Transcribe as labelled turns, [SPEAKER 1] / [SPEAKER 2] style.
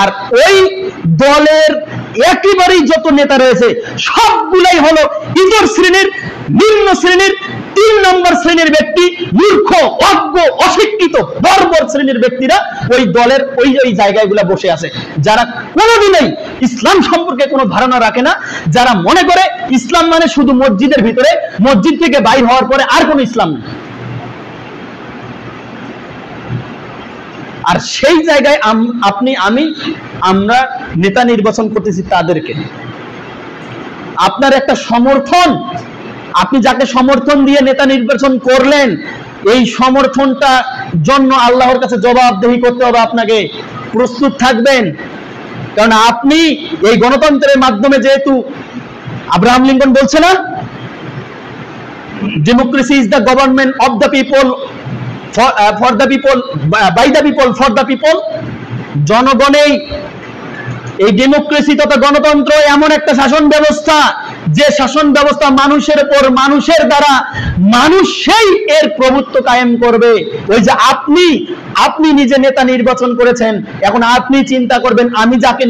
[SPEAKER 1] আর ওই দলের একেবারেই যত নেতা রয়েছে সবগুলাই হলো ইতর শ্রেণীর, নিম্ন শ্রেণীর, 3 নম্বর শ্রেণীর ব্যক্তি, মূর্খ, অজ্ঞ, অশিক্ষিত, বর্বর শ্রেণীর ব্যক্তিরা ওই দলের ওই জায়গাগুলো বসে আছে, যারা কোনোদিনই ইসলাম সম্পর্কে কোনো ধারণা রাখে না, যারা মনে করে ইসলাম মানে শুধু মসজিদের ভিতরে, মসজিদ থেকে বাইর হওয়ার পরে আর কোনো ইসলাম নেই। আর সেই জায়গায় আমরা নেতা নির্বাচন করতেছি তাদেরকে। আপনার একটা সমর্থন, আপনি যাকে সমর্থন দিয়ে নেতা নির্বাচন করলেন, এই সমর্থনটা জন্য আল্লাহর কাছে জবাবদিহি করতে হবে আপনাকে, প্রস্তুত থাকবেন। কারণ আপনি এই গণতন্ত্রের মাধ্যমে, যেহেতু আব্রাহাম লিঙ্কন বলছে না, democracy is the government of the people, for the people, by the people, for the people. জনগণেই এই ডেমোক্রেসি তথা গণতন্ত্র এমন একটা শাসন ব্যবস্থা, যে শাসন ব্যবস্থা মানুষের উপর, মানুষের দ্বারা, মানুষই এর প্রভুত্ব কায়েম করবে। ওই যে আপনি নিজে নেতা নির্বাচন করেছেন, এখন আপনি চিন্তা করবেন আমি যাকে